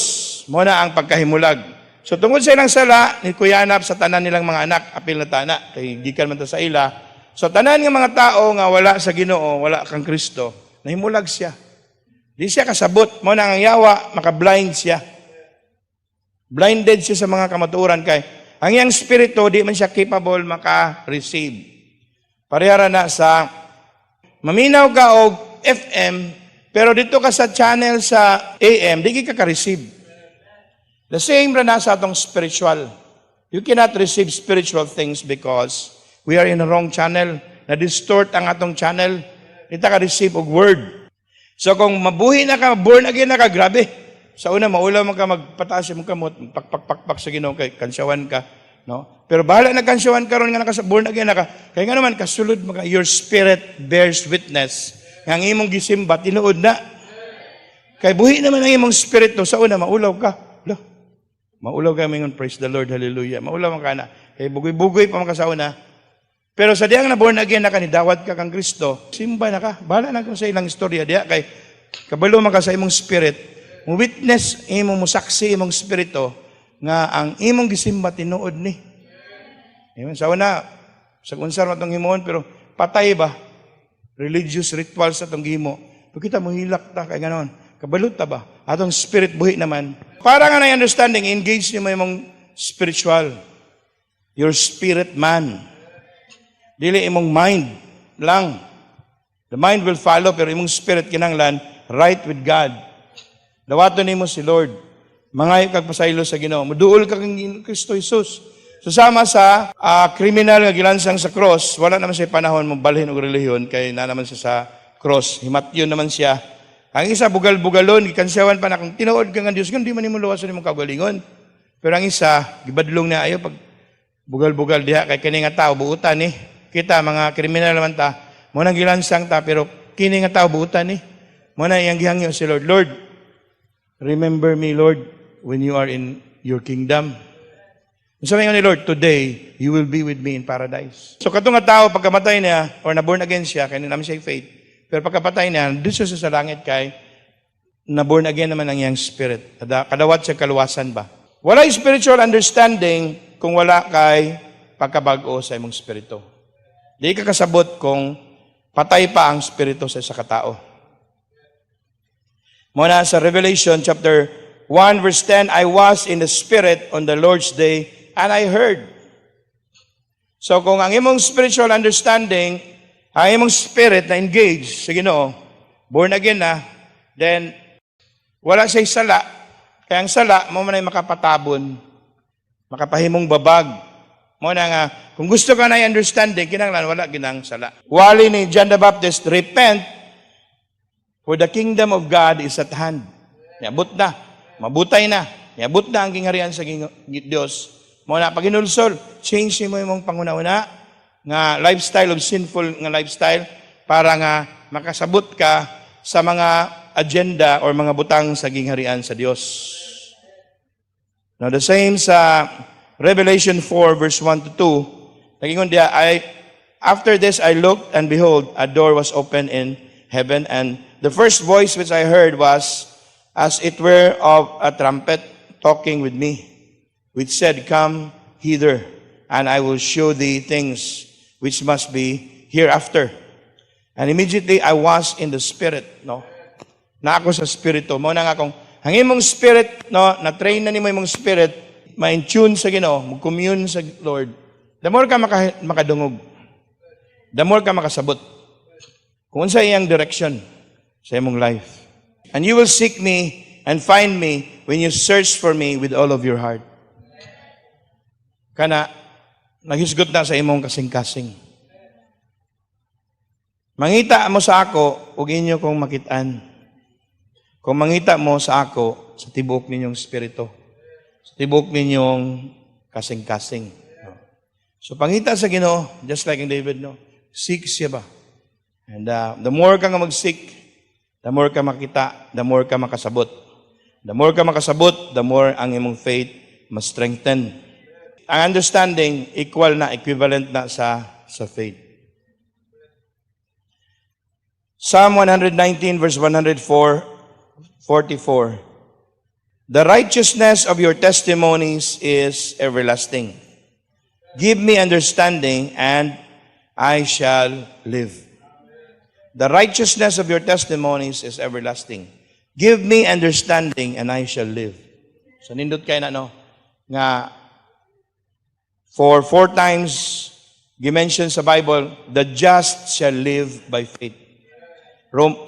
Mo na ang pagkahimulag. So tungod sa ilang sala, ni kuyanap sa tanan nilang mga anak, apil na tana, kay gikan man ta sa ila. So tanan nga mga tao nga wala sa Ginoo, wala kang Kristo, nahimulag siya. Di siya kasabot. Mo na ang yawa, maka-blind siya. Blinded siya sa mga kamatuoran kay ang iyang spirito, di man siya capable maka-receive. Parehara na sa maminaw ka og FM, pero dito ka sa channel sa AM, di ka ka-receive. The same ra na sa atong spiritual. You cannot receive spiritual things because we are in the wrong channel. Na-distort ang atong channel. Di ta ka-receive og word. So kung mabuhi na ka, born again na ka, grabe. Sa una, maulaw man ka magpataas yung kamot, pakpak sa Ginoo kay kansyawan ka. No? Pero bahala na kansyawan ka ron nga born again na ka. Kaya nga naman, kasulod mo ka, your spirit bears witness. Nga ang imong gisimba, tinuod na. Kay buhi naman ang imong spirito, sa una, maulaw ka. Maulaw ka mingon, praise the Lord, hallelujah. Maulaw man ka na. Kay bugoy-bugoy pa man ka sa una. Pero sa diyang na born again na ka, nidawat ka kang Kristo, simba na ka. Bahala na kung sa ilang istorya diya. Kay kabalo man ka sa imong spirit, witness, imong musaksi, imong spirito, nga ang imong gisimba tinuod ni. Amen. Sa una, sa unsar matong himoon, pero patay ba? Religious rituals sa itong himo. Pag kita mo hilak ta, kaya ganoon. Kabalot ta ba? Atong spirit buhi naman. Para nga na understanding, engage niyo mo imong spiritual. Your spirit man. Dili imong mind lang. The mind will follow, pero imong spirit kinanglan, right with God. Dawaton nimo si Lord. Mangayo kag pasaylo sa Ginoo. Muduol ka kang Kristo Jesus. Susama sa kriminal nga gilansang sa cross, wala naman siya panahon mong balhin og relihiyon kay na naman siya sa cross. Himatyon naman siya. Ang isa bugal-bugalon, gikansawan pa na kung tinuod ka nga Dios, kundi man nimo luwason imong kaugalingon. Pero ang isa, gibadlong na ayo pag bugal-bugal diha kay kini nga tao buutan ni. Kita mga kriminal naman ta, mo nang gilansang ta pero kini nga tao buutan ni. Mo na iyang gihangyo si Lord, Lord, remember me, Lord, when you are in your kingdom. Sabi nga ni Lord, today, you will be with me in paradise. So katong nga tao, pagkamatay niya, or na-born again siya, kaya naman siya faith, pero pagkapatay niya, doon siya sa langit kay, na-born again naman ang iyang spirit. Kadawat siya kaluwasan ba? Wala spiritual understanding kung wala kay pagkabago sa imong spirito. Di ka kasabot kung patay pa ang spirito sa isa katao. Muna sa Revelation chapter 1 verse 10, I was in the Spirit on the Lord's day and I heard. So kung ang imong spiritual understanding, ang imong spirit na engaged sa Ginoo, born again na, then wala siya sala, Kaya ang sala, mo man ay makapatabon, makapahimong babag. Mo na nga, kung gusto ka na understanding, kinanglan, wala ginang sala. Wali ni John the Baptist, repent, for the kingdom of God is at hand. Niabot na, mabutay na, niabot na ang kingharian sa Diyos. Mo na, pag inulsol, change mo yung panguna-una, nga lifestyle of sinful nga lifestyle, para nga makasabot ka sa mga agenda or mga butang sa gingharian sa Diyos. Now the same sa Revelation 4 verse 1 to 2, nagingon diya, after this I looked, and behold, a door was opened in heaven, and the first voice which I heard was as it were of a trumpet talking with me, which said, Come hither, and I will show thee things which must be hereafter. And immediately I was in the Spirit, no? Na ako sa Spirito. Mo na nga kung ang imong spirit, no, na-train na nimo imong spirit, ma-in-tune sa Ginoo, mag-commune sa Lord, the more ka makadungog, the more ka makasabot. Kung sa iyang direction sa imong life. And you will seek me and find me when you search for me with all of your heart. Kana, naghisgot na sa imong kasing-kasing. Mangita mo sa ako, ug inyo kong makitaan. Kung mangita mo sa ako, sa tibuok ninyong spirito, sa tibuok ninyong kasing-kasing. So, pangita sa Ginoo, just like in David, no? Seek siya ba? And the more ka nga mag-seek, the more ka makita, the more ka makasabot. The more ka makasabot, the more ang imong faith mas strengthen. Ang understanding, equal na, equivalent na sa faith. Psalm 119 verse 144, the righteousness of your testimonies is everlasting. Give me understanding, and I shall live. The righteousness of your testimonies is everlasting. Give me understanding, and I shall live. So nindot kayo na, no? Nga, for 4 times, gimension sa Bible, the just shall live by faith.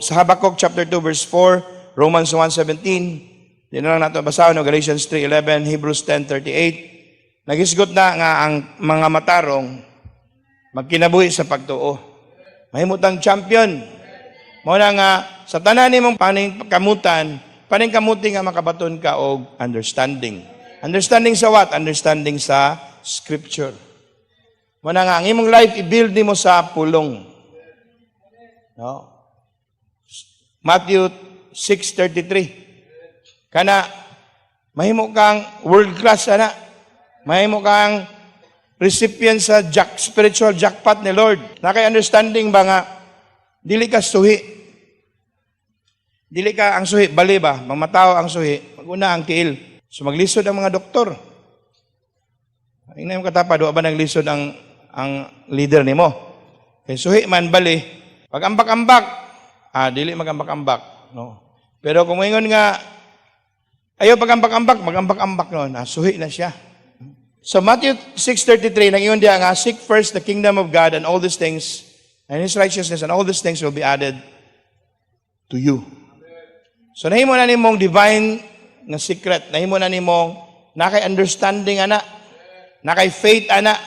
Sa Habakkuk chapter 2 verse 4, Romans 1:17, din na lang natin basahin, no? Galatians 3:11, Hebrews 10:38. Nagisgot na nga ang mga matarong magkinabuhi sa pagtuo. Mahimutang champion. Muna nga, sa tanan nimong paningkamuti nga makabaton ka og understanding. Understanding sa what? Understanding sa Scripture. Muna nga, ang imong life, i-build nimo sa pulong. No? Matthew 6:33. Kana, mahimo kang world class, ana. Mahimo kang recipient sa spiritual jackpot ni Lord. Nakay understanding ba nga, dili ka suhi. Dili ka ang suhi, bali ba? Mamatao ang suhi, maguna ang tiil. So maglisod ang mga doktor. Ingna yung katapa, doon ba naglisod ang leader nimo? Kaya suhi man, bali. Pag ambak-ambak, dili magambak-ambak. No? Pero kung ngayon nga, ayaw pag-ambak-ambak, mag-ambak-ambak noon. Suhi na siya. So Matthew 6:33, nangiyon diya nga, seek first the kingdom of God and all these things, and His righteousness, and all these things will be added to you. So nahimo na nimong divine nga secret, nahimo na nimong nakay understanding ana, nakay faith ana.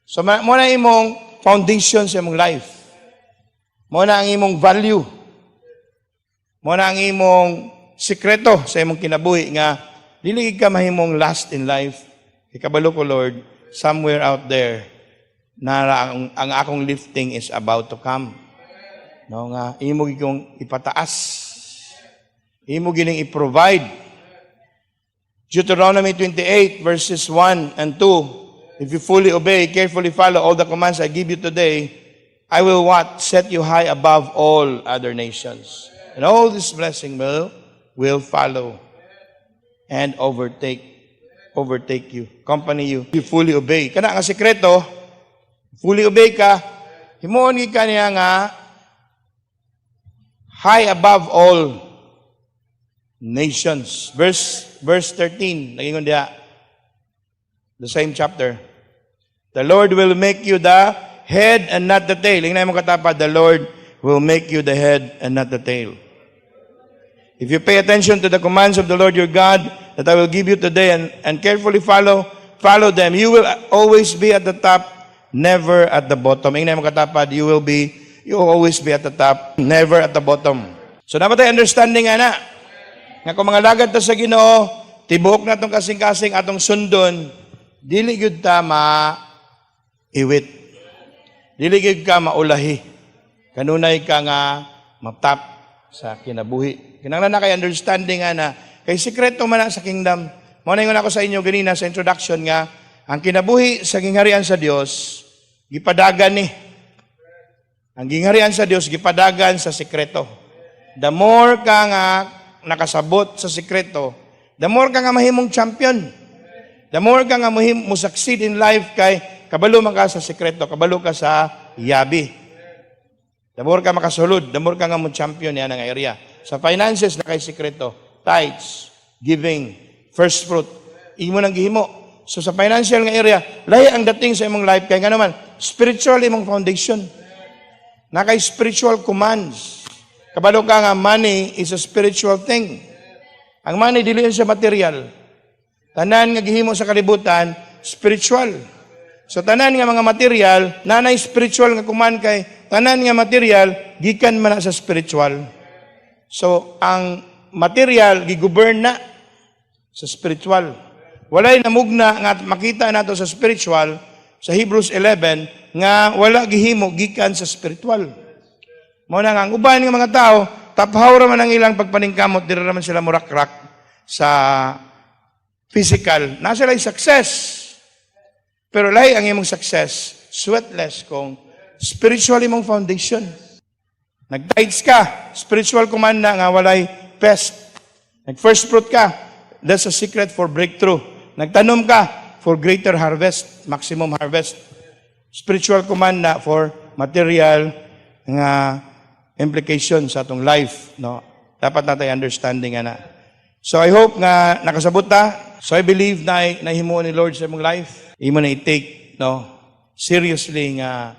So mo na imong foundation sa imong life. Mo na ang imong value. Mo na ang imong sikreto sa imong kinabuhi nga dili ka mahimong last in life. Ikabalo ko, Lord, somewhere out there na ang akong lifting is about to come. No nga imo gikong ipataas. Imo gining i-provide. Deuteronomy 28 verses 1 and 2. If you fully obey, carefully follow all the commands I give you today, I will what? Set you high above all other nations. And all this blessing will follow and overtake you, accompany you. You fully obey. Kana nga sekreto, fully obey ka, himuon ka niya nga high above all nations. Verse 13, nagingon diha, the same chapter. The Lord will make you the head and not the tail. Ingnan mo katapa, the Lord will make you the head and not the tail. If you pay attention to the commands of the Lord your God that I will give you today and carefully follow them, you will always be at the top, never at the bottom. Ingnan mo katapad, you will always be at the top, never at the bottom. So dapat tayo understanding nga kung mga lagad ta sa Ginoo, tibuok na itong kasing-kasing atong sundon, dili gyud ta iwit. Dili gyud ka maulahi. Kanunay ka nga matap sa kinabuhi. Kinahanglan na kay understanding nga kay sikreto man na sa kingdom. Mao na ingon ako sa inyo ganina sa introduction nga ang kinabuhi sa gingharian sa Dios gipadagan ni. Ang gingharian sa Dios gipadagan sa sikreto. The more ka nga nakasabot sa sikreto, the more ka nga mahimong champion. The more ka nga mo succeed in life kay kabalo man ka sa sikreto, kabalo ka sa yabi. The more ka makasulod, the more ka nga mo champion yan ang area. Sa finances na kay sikreto, tithes, giving, first fruit, imo nang gihimo. So sa financial nga area, lahi ang dating sa imong life kay nga naman, spiritual imong foundation. Na kay spiritual commands. Kabalo ka nga money is a spiritual thing. Ang money dili siya material. Tanan nga gihimo sa kalibutan, spiritual. So tanan nga mga material, nanay spiritual nga kuman kay tanan nga material gikan man na sa spiritual. So ang material gigovern na sa spiritual. Walay namugna nga makita nato sa spiritual sa Hebrews 11 nga wala gihimo gikan sa spiritual. Mao na nga ang uban nga mga tao taphaw ra man ang ilang pagpaningkamot dira man sila murakrak sa physical. Nasa sila success. Pero lahi ang imong success, sweatless kung spiritual imong foundation. Nag-tithes ka, spiritual command na nga walay pest. Nag-first fruit ka, that's a secret for breakthrough. Nagtanom ka for greater harvest, maximum harvest. Spiritual command na for material nga implication sa atong life. No? Dapat natin understanding na. So I hope nga nakasabot ta. So I believe na nahimo ni Lord sa imong life. Imo na i-take seriously nga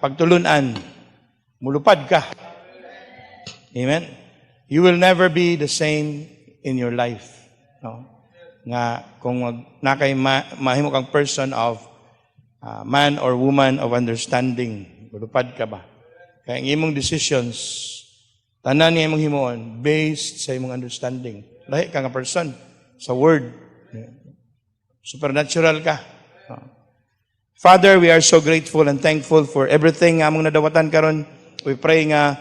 pagtulunan, mulupad ka. Amen? You will never be the same in your life. No? Nga kung nakay mahimo kang person of man or woman of understanding, mulupad ka ba? Kaya ang imong decisions, tanan nga imong himuon based sa imong understanding. Lahi ka nga person sa word. Supernatural ka. Father, we are so grateful and thankful for everything nga among nadawatan karon. We pray nga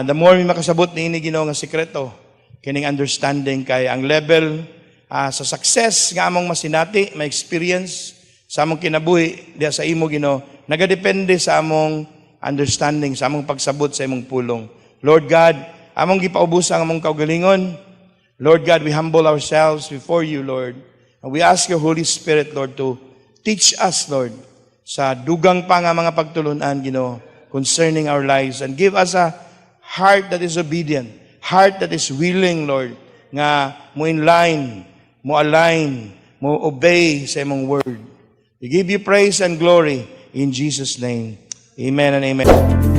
the more mi makasabot ni ini Ginoo nga sekreto, kining understanding kay ang level sa success nga among masinati, may experience sa among kinabuhi diya sa imo Ginoo, nagadepende sa among understanding, sa among pagsabot sa imong pulong. Lord God, among gipaubos ang among kaugalingon. Lord God, we humble ourselves before you, Lord. And we ask your Holy Spirit, Lord, to teach us, Lord, sa dugang pa nga mga pagtulunan, Ginoo, concerning our lives. And give us a heart that is obedient, heart that is willing, Lord, nga mo in line, mo align, mo obey sa imong word. We give you praise and glory in Jesus' name. Amen and amen.